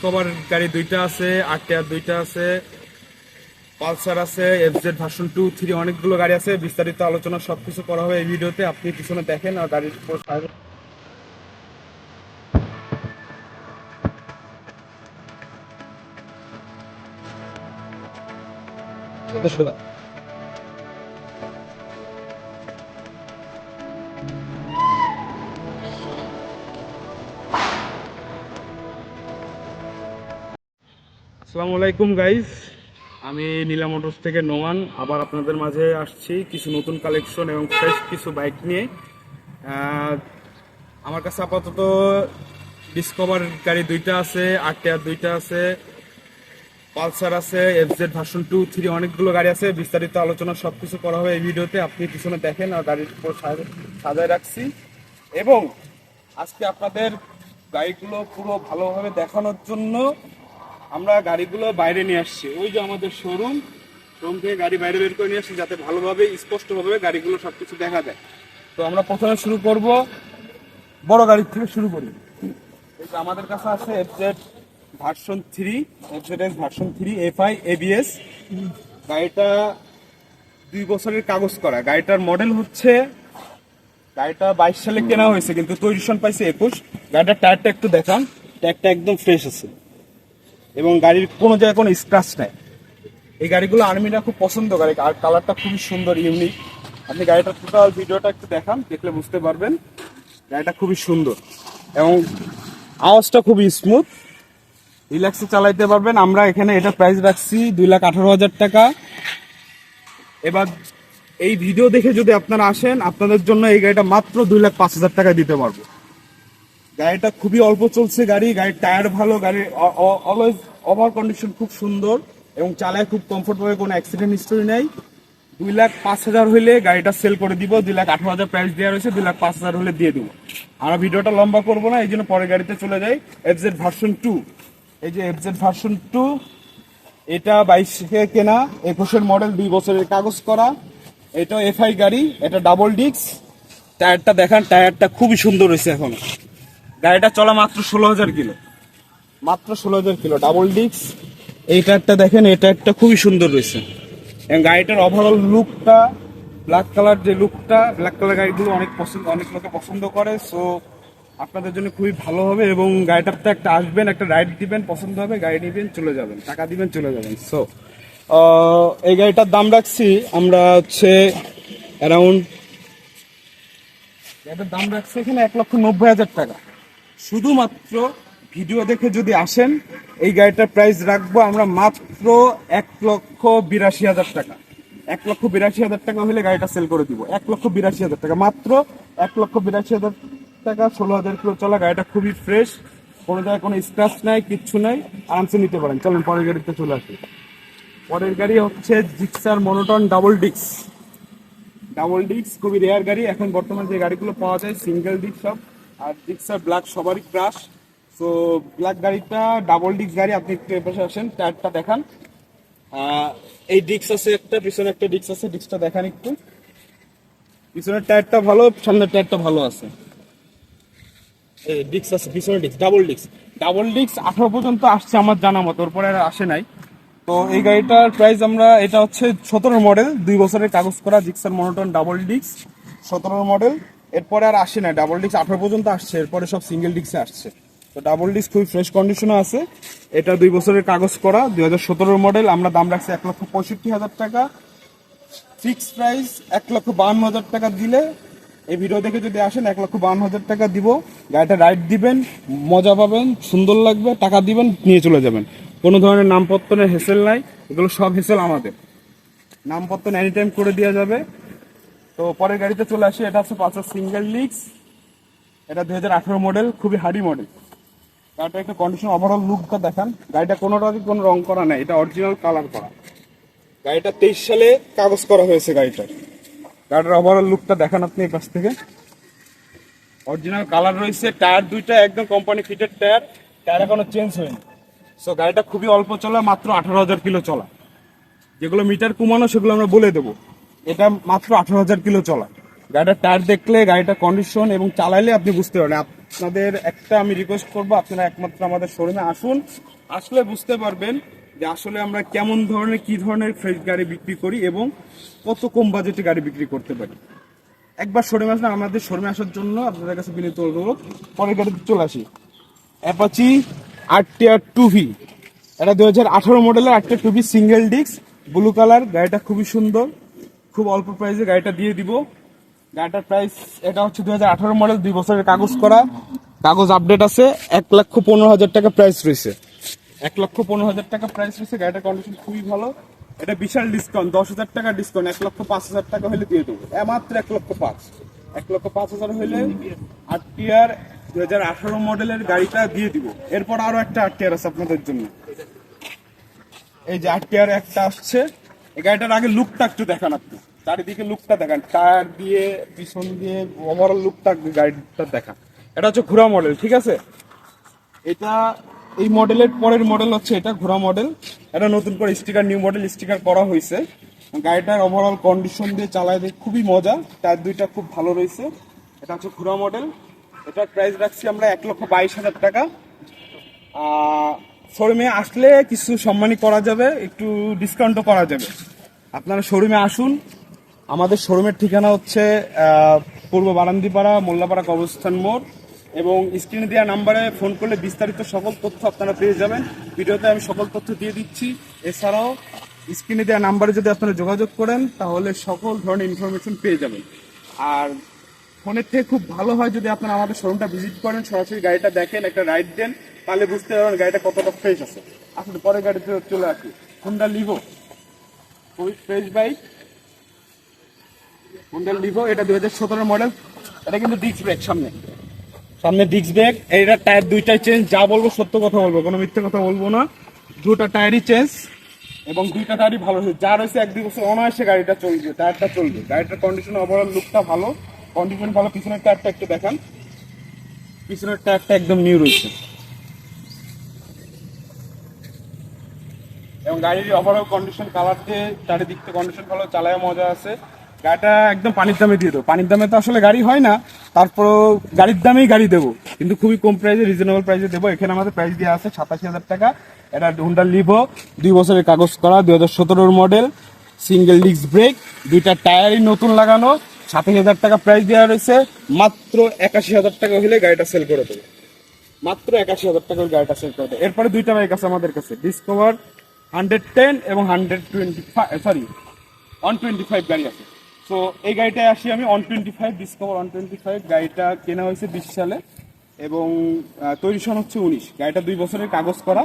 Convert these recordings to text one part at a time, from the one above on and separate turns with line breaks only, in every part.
Discover গাড়ি দুইটা আছে, আরটিআর দুইটা আছে, পালসার আছে, এফজেড ভার্সন 2, 3 অনেকগুলো গাড়ি আছে। বিস্তারিত আলোচনা সবকিছু করা হবে এই ভিডিওতে। আপনি পিছনে দেখেন আর গাড়ির উপর আসসালামু আলাইকুম গাইস, আমি নীলা মোটরস থেকে নোমান আবার আপনাদের মাঝে আসছি কিছু নতুন কালেকশন এবং ফ্রেশ কিছু বাইক নিয়ে। আমার কাছে আপাতত ডিসকভার গাড়ি দুইটা আছে, আরটিআর দুইটা আছে, পালসার আছে, এফজেড ভার্সন 2, 3 অনেকগুলো গাড়ি আছে। বিস্তারিত আলোচনা সবকিছু করা হবে এই ভিডিওতে। আপনি পিছনে দেখেন আর গাড়ির উপর সাজায় রাখছি। এবং আজকে আপনাদের গাড়িগুলো পুরো ভালোভাবে দেখানোর জন্য আমরা গাড়িগুলো বাইরে নিয়ে আসছি। ওই যে আমাদের শোরুম থেকে গাড়ি বাইরে বের করে নিয়ে আসছি, যাতে ভালোভাবে স্পষ্টভাবে গাড়িগুলো সবকিছু দেখা যায়। তো আমরা প্রথমে শুরু করব বড় গাড়ির থেকে শুরু করি। এই যে আমাদের কাছে আছে FZ version 3, FZ version 3 FI ABS. গাড়িটা 2 বছরের কাগজ করা। গাড়িটার মডেল হচ্ছে, গাড়িটা 22 সালে কেনা হয়েছে কিন্তু তৈরি সন পাইছে 21। গাড়িটার টায়ারটা একটু দেখান, টায়ারটা একদম ফ্রেশ আছে এবং গাড়ির কোনো জায়গায় কোনো স্ক্র্যাচ নাই। এই গাড়িগুলো আর্মিরা খুব পছন্দ করে আর কালারটা খুবই সুন্দর, ইউনিক। আপনি গাড়িটার টোটাল ভিডিওটা একটু দেখান, দেখলে বুঝতে পারবেন। গাড়িটা খুবই সুন্দর এবং আওয়াজটা খুবই স্মুথ, রিল্যাক্সে চালাইতে পারবেন। আমরা এখানে এটা প্রাইস রাখছি 2,18,000 টাকা। এবার এই ভিডিও দেখে যদি আপনারা আসেন, আপনাদের জন্য এই গাড়িটা মাত্র 2,05,000 টাকা দিতে পারবো। গাড়িটা খুবই অল্প চলছে, গাড়ির টায়ার ভালো, গাড়ির অলওয়েজ ওভার কন্ডিশন খুব সুন্দর এবং চালায় খুব কমফোর্টেবল, কোনো অ্যাক্সিডেন্ট হিস্টরি নেই। 2,05,000 হলে গাড়িটা সেল করে দিব। 2,18,000 প্রাইস দেওয়া রয়েছে, 2,05,000 হলে দিয়ে দেবো। আমরা ভিডিওটা লম্বা করবো না, এই জন্য পরের গাড়িতে চলে যাই। এফজেড ভার্সন 2, এই যে এফজেড ভার্সন 2, এটা 22 কেনা, 21 মডেল, 2 বছরের কাগজ করা। এটা এফআই গাড়ি, এটা ডাবল ডিস্ক। টায়ারটা দেখান, টায়ারটা খুবই সুন্দর হয়েছে। এখন গাড়িটা চলা মাত্র 16,000 কিলো, মাত্র 16,000 কিলো, ডাবল ডিস্ক। এই টায়ারটা দেখেন, এই টায়ারটা খুবই সুন্দর রয়েছে এবং গাড়িটার ওভারঅল লুকটা, ব্ল্যাক কালার যে লুকটা, ব্ল্যাক কালার গাড়িগুলো অনেক লোকে পছন্দ করে। সো আপনাদের জন্য খুবই ভালো হবে এবং গাড়িটাতে একটা আসবেন, একটা রাইড দিবেন, পছন্দ হবে, গাড়ি নিবেন, চলে যাবেন, টাকা দিবেন, চলে যাবেন। সো এই গাড়িটার দাম রাখছি আমরা হচ্ছে অ্যারাউন্ড, এটার দাম রাখছি এখানে 1,90,000 টাকা। শুধুমাত্র ভিডিও দেখে যদি আসেন, এই গাড়িটার প্রাইস রাখবো আমরা মাত্র 1,82,000 টাকা। 1,82,000 টাকা হলে গাড়িটা সেল করে দিব। 1,82,000 টাকা, মাত্র 1,82,000 টাকা। 16,000 কিলো চলা গাড়িটা, খুবই ফ্রেশ, কোনো জায়গায় কোনো স্ক্র্যাচ নাই, কিচ্ছু নাই, আরামসে নিতে পারেন। চলেন পরের গাড়িতে চলে আসি। পরের গাড়ি হচ্ছে Gixxer monotone double disc. Double disk খুবই রেয়ার গাড়ি, এখন বর্তমানে যে গাড়িগুলো পাওয়া যায় সিঙ্গেল ডিস্ক সব। আর জিক্সার ব্ল্যাক সবারই ক্রাশ। সো ব্ল্যাক গাড়িটা ডাবল ডিস্ক গাড়ি। আপনি একটু এপাশে আসেন, টায়ারটা দেখান। এই ডিস্ক আছে একটা, পিছনে একটা ডিস্ক আছে, ডিস্কটা দেখান একটু। পিছনের টায়ারটা ভালো, সামনের টায়ারটা ভালো আছে। এই ডিস্ক আছে, পিছনের disc, double disc. Double disc 18 পর্যন্ত আসছে আমার জানা মতো, ওর পরে আর আসে নাই। তো এই গাড়িটার প্রাইস আমরা, এটা হচ্ছে 17 মডেল, 2 বছরের কাগজ করা, Gixxer monotone double disc, 17 model. এরপরে আর আসে না, ডাবল ডিস্ক 18 পর্যন্ত আসছে, এরপরে সব সিঙ্গেল ডিস্কে আসছে। তো ডাবল ডিস্ক খুবই ফ্রেশ কন্ডিশনে আছে। এটা 2 বছরের কাগজ করা, 2017 মডেল। আমরা দাম রাখছি 1,65,000 টাকা। ফিক্স প্রাইস 1,52,000 টাকা দিলে, এই ভিডিও দেখে যদি আসেন, 1,52,000 টাকা দিব। গাড়িটা রাইড দিবেন, মজা পাবেন, সুন্দর লাগবে, টাকা দিবেন, নিয়ে চলে যাবেন। কোনো ধরনের নামপত্রের হেসেল নাই, এগুলো সব হেসেল আমাদের। নামপত্র এনি টাইম করে দেওয়া যাবে। তো পরের গাড়িতে চলে আসি। এটা হচ্ছে পালসার সিঙ্গেল ডিস্ক, এটা 2018 মডেল, খুবই হার্ডি মডেল। গাড়িটা একটা কন্ডিশন, ওভারঅল লুকটা দেখান। গাড়িটা কোনো রং করা নাই, এটা অরিজিনাল কালার করা। গাড়িটা 23 সালে কাগজ করা হয়েছে। গাড়িটার ওভারঅল লুকটা দেখান আপনি এই পাশ থেকে। অরিজিনাল কালার রয়েছে, টায়ার দুইটা একদম কোম্পানি ফিটেড টায়ার, টায়ার এখনো চেঞ্জ হয়নি। সো গাড়িটা খুবই অল্প চলা, মাত্র 18,000 কিলো চলা। যেগুলো মিটার কমানো সেগুলো আমরা বলে দেবো। এটা মাত্র 18,000 কিলো চলা, গাড়িটা টায়ার দেখলে, গাড়িটা কন্ডিশন এবং চালাইলে আপনি বুঝতে পারবেন। আপনাদের একটা আমি রিকোয়েস্ট করবো, আপনারা একমাত্র আমাদের শোরুমে আসুন, আসলে বুঝতে পারবেন যে আসলে আমরা কেমন ধরনের, কি ধরনের ফ্রেশ গাড়ি বিক্রি করি এবং কত কম বাজেটে গাড়ি বিক্রি করতে পারি। একবার শোরুমে আসলে, আমাদের শোরুমে আসার জন্য আপনাদের কাছে বিনীত অনুরোধ। পরের গাড়িতে চলে আসি, অ্যাপাচি আরটিআর 2V। এটা 2018 মডেলের RTR 2V single disc, blue colour. গাড়িটা খুবই সুন্দর, খুব অল্প প্রাইসে গাড়িটা দিয়ে দিব। গাড়িটার প্রাইস, এটা হচ্ছে 2018 মডেল, 2 বছরের কাগজ করা, কাগজ আপডেট আছে। 1,15,000 টাকা প্রাইস রয়েছে, 1,15,000 টাকা প্রাইস রয়েছে। গাড়িটার কন্ডিশন খুবই ভালো। এটা বিশাল ডিসকাউন্ট, 10,000 টাকা ডিসকাউন্ট, 1,05,000 টাকা হলে দিয়ে দেবো, মাত্র 1,05,000। 1,05,000 হলে আরটিআর 2018 মডেলের গাড়িটা দিয়ে দিব। এরপর আরো একটা আরটিআর আছে আপনাদের জন্য, এই যে আরটিআর একটা আসছে। এই গাড়িটার আগে লুকটা একটু দেখান, আপনি চারিদিকে লুকটা দেখান, টায়ার দিয়ে, পিছন দিয়ে, ওভারঅল লুকটা গাড়িটা দেখান। এটা হচ্ছে ঘোড়া মডেল, ঠিক আছে। এটা এই মডেলের পরের মডেল হচ্ছে এটা ঘোড়া মডেল। এটা নতুন করে স্টিকার, নিউ মডেল স্টিকার করা হয়েছে। গাড়িটার ওভারঅল কন্ডিশন দিয়ে চালায় দিয়ে খুবই মজা, টায়ার দুইটা খুব ভালো রয়েছে। এটা হচ্ছে ঘোড়া মডেল। এটার প্রাইস রাখছি আমরা 1,22,000 টাকা। শোরুমে আসলে কিছু সম্মানী করা যাবে, একটু ডিসকাউন্টও করা যাবে। আপনারা শোরুমে আসুন। আমাদের শোরুমের ঠিকানা হচ্ছে পূর্ব বারান্দিপাড়া, মোল্লাপাড়া, কবরস্থান মোড়। এবং স্ক্রিনে দেওয়া নাম্বারে ফোন করলে বিস্তারিত সকল তথ্য আপনারা পেয়ে যাবেন। ভিডিওতে আমি সকল তথ্য দিয়ে দিচ্ছি। এছাড়াও স্ক্রিনে দেওয়া নাম্বারে যদি আপনারা যোগাযোগ করেন তাহলে সকল ধরনের ইনফরমেশন পেয়ে যাবেন। আর ফোনের থেকে খুব ভালো হয় যদি আপনারা আমাদের শোরুমটা ভিজিট করেন, সরাসরি গাড়িটা দেখেন, একটা রাইড দেন, তাহলে বুঝতে পারবেন গাড়িটা কতটা ফ্রেশ আছে। আসলে পরের গাড়িতে চলে আসি, হোন্ডা লিভো, খুবই ফ্রেশ বাইক, হোন্ডা লিভো। এটা 2017 মডেল। এটা কিন্তু ডিস্ক ব্রেক, সামনে ডিস্ক ব্রেক। এইটার টায়ার দুইটাই চেঞ্জ, যা বলবো সত্য কথা বলবো, কোনো মিথ্যে কথা বলবো না। দুটা টায়ারই চেঞ্জ এবং দুইটা টায়ারই ভালো হয়েছে। যা রয়েছে 1-2 বছর অনায়াসে গাড়িটা চলবে, টায়ারটা চলবে। গাড়িটার কন্ডিশন, ওভারঅল লুকটা ভালো, কন্ডিশন ভালো। পিছনের টায়ারটা একটু দেখান, পিছনের টায়ারটা একদম নিউ রয়েছে এবং গাড়ির ওভারঅল কন্ডিশন, কালার দিয়ে চারিদিক থেকে কন্ডিশন ভালো, চালায় মজা আছে। গাড়িটা একদম পানির দামে দিয়ে দেবো। পানির দামে তো আসলে গাড়ি হয় না, তারপরও গাড়ির দামেই গাড়ি দেবো, কিন্তু খুবই কম প্রাইসে, রিজনেবল প্রাইসে দেবো। এখানে আমাদের প্রাইস দেওয়া আছে 87,000 টাকা। এটা হোন্ডা লিভো, 2 বছরের কাগজ করা, 2017 মডেল, সিঙ্গেল ডিস্ক ব্রেক, দুইটা টায়ারই নতুন লাগানো, 27,000 টাকা প্রাইস দেওয়া রয়েছে। মাত্র 81,000 টাকা হলে গাড়িটা সেল করে দেবো, মাত্র 81,000 টাকা হলে গাড়িটা সেল করে দেবো। এরপরে দুইটা বাইক আছে আমাদের কাছে, ডিসকভার 110 এবং 125 গাড়ি আছে। তো এই গাড়িটায় আসি আমি, 125 ডিসকভার 125। গাড়িটা কেনা হয়েছে 20 সালে এবং তৈরি সন হচ্ছে 19। গাড়িটা 2 বছরের কাগজ করা।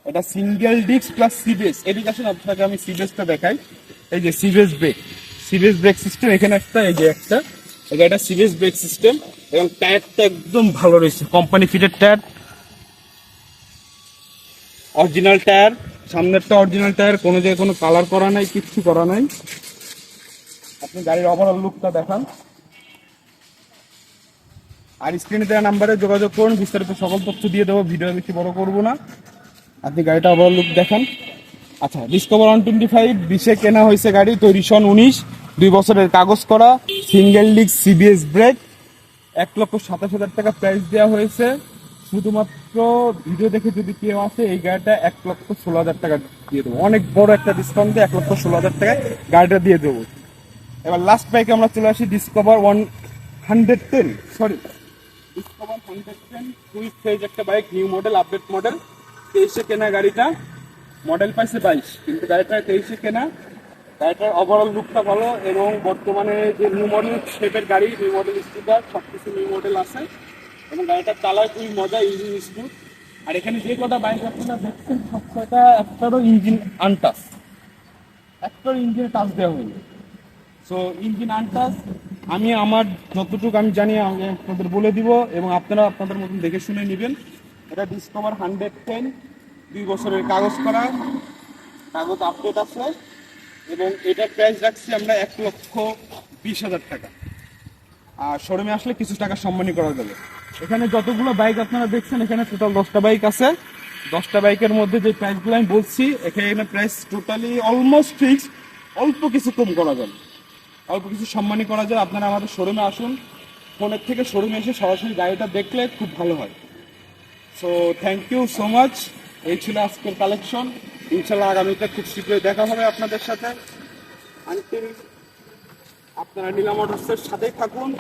এটা সিঙ্গেল ডিস্ক প্লাস সিবিএস। এদিকে আসুন, আপনাকে আমি সিবিএসটা দেখাই। এই যে CBS brake, CBS brake system এখানে একটা, এই যে একটা, এই গাড়িটা সিবিএস ব্রেক সিস্টেম এবং টায়ারটা একদম ভালো রয়েছে, company fitted tyre, original tyre. সামনেরটা অরিজিনাল টায়ার, কোনো জায়গায় কোনো কালার করা নাই, কিচ্ছু করা নাই। আপনি গাড়ির ওভারঅল লুকটা দেখান আর স্ক্রিনে দেওয়া নাম্বারে যোগাযোগ করুন, বিস্তারিত সকল তথ্য দিয়ে দেবো, ভিডিও বেশি বড় করবো না। আপনি গাড়িটা ওভারঅল লুক দেখান। আচ্ছা, ডিসকভার 125 20-এ কেনা হয়েছে গাড়ি, তৈরি সন 19, 2 বছরের কাগজ করা, সিঙ্গেল ডিস্ক সিবিএস ব্রেক। 1,27,000 টাকা প্রাইস দেওয়া হয়েছে। শুধুমাত্র ভিডিও দেখে যদি কেউ আসে, এই গাড়িটা 1,16,000 টাকা দিয়ে দেবো। অনেক বড় একটা ডিসকাউন্ট দিয়ে 1,16,000 টাকায় গাড়িটা দিয়ে দেবো। এবার লাস্ট বাইকে আমরা চলে আসি, ডিসকভার 110, ডিসকভার 110 খুবই ফ্রেশ একটা bike, new model, update model. 23-এ কেনা গাড়িটা, মডেল পাইছে 22, কিন্তু গাড়িটা 23-এ কেনা। গাড়িটার ওভারঅল লুকটা ভালো এবং বর্তমানে যে নিউ মডেল শেপের গাড়ি, নিউ মডেল স্টিকার, সবকিছু নিউ মডেল আছে এবং গাড়িটা চালায় খুবই মজা, ইঞ্জিন স্মুথ। আর এখানে যে কটা বাইক আপনারা দেখছেন সব কয়টা একটারও ইঞ্জিন আনটাচ, একটার ইঞ্জিনে টাচ দেওয়া হয়নি। So engine untouch. আমি আমার যতটুকু আমি জানি আমি আপনাদের বলে দিব এবং আপনারা আপনাদের মতন দেখে শুনে নেবেন। এটা ডিসকভার 110, 2 বছরের কাগজ করা, কাগজ আপডেট আছে এবং এটার প্রাইস রাখছি আমরা 1,20,000 টাকা। আর শোরুমে আসলে কিছু টাকা সম্মানী করা যাবে। এখানে যতগুলো বাইক আপনারা দেখছেন, এখানে টোটাল 10টা বাইক আছে। 10টা বাইকের মধ্যে যে প্রাইসগুলো আমি বলছি, এখানে প্রাইস টোটালি অলমোস্ট ফিক্স, অল্প কিছু কম করা যাবে। অল্প কিছু সম্মানই করা যায়। আপনারা আমাদের শোরুমে আসুন, ফোনের থেকে শোরুমে এসে সরাসরি গাড়িটা দেখলে খুব ভালো হয়। So thank you so much. এই ছিল আজকের কালেকশন। ইনশাল্লাহ আগামীতে খুব শীঘ্রই দেখা হবে আপনাদের সাথে। আনটিল আপনারা নীলা মোটরসের সাথেই থাকুন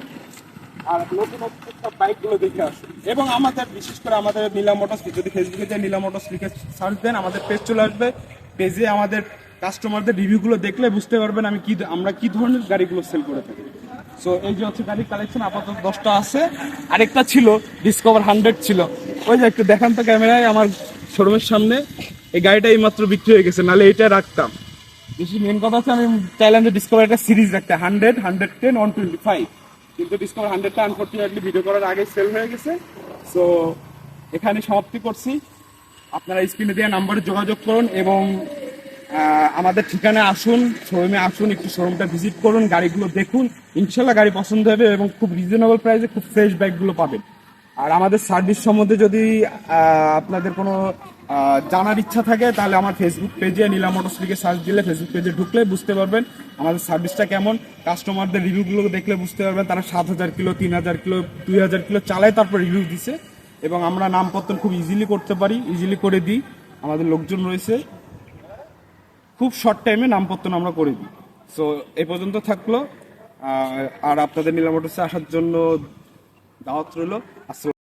আর নতুন সব বাইকগুলো দেখে আসুন। এবং আমাদের বিশেষ করে আমাদের নীলা মোটরস, যদি ফেসবুকে যে নীলা মোটরস লিখে সার্চ দেন আমাদের পেজ চলে আসবে। পেজে আমাদের কাস্টমারদের রিভিউগুলো দেখলে বুঝতে পারবেন আমরা কি ধরনের গাড়িগুলো সেল করে থাকি। সো এই যে হচ্ছে গাড়ির কালেকশন, আপাতত 10টা আছে। আরেকটা ছিল ডিসকভার 100 ছিল, ওই যে একটু দেখান তো ক্যামেরায় আমার শোরুমের সামনে। এই গাড়িটা এইমাত্র বিক্রি হয়ে গেছে, নাহলে এটা রাখতাম। বেশি মেন কথা হচ্ছে আমি চাইলাম যে ডিসকভার একটা সিরিজ রাখতে, 100, 110, 125, কিন্তু ডিসকভার 100টা আনফর্চুনেটলি ভিডিও করার আগে সেল হয়ে গেছে। সো এখানে সমাপ্তি করছি। আপনারা স্ক্রিনে দেওয়া নাম্বারে যোগাযোগ করুন এবং আমাদের ঠিকানায় আসুন, শোরুমে আসুন, একটু শোরুমটা ভিজিট করুন, গাড়িগুলো দেখুন। ইনশাল্লাহ গাড়ি পছন্দ হবে এবং খুব রিজনেবল প্রাইসে খুব ফ্রেশ বাইকগুলো পাবেন। আর আমাদের সার্ভিস সম্বন্ধে যদি আপনাদের কোনো জানার ইচ্ছা থাকে তাহলে আমার ফেসবুক পেজে নীলা মোটরস লিখে সার্চ দিলে ফেসবুক পেজে ঢুকলে বুঝতে পারবেন আমাদের সার্ভিসটা কেমন। কাস্টমারদের রিভিউগুলো দেখলে বুঝতে পারবেন তারা 7,000 কিলো, 3,000 কিলো, 2,000 কিলো চালায় তারপর রিভিউ দিছে। এবং আমরা নামপত্র খুব ইজিলি করতে পারি, ইজিলি করে দিই। আমাদের লোকজন রয়েছে, খুব শর্ট টাইমে নামপত্র আমরা করে দিই। সো এই পর্যন্ত থাকলো। আর আপনাদের নীলা মোটরসে আসার জন্য দাওয়াত রইল। আসসালাম।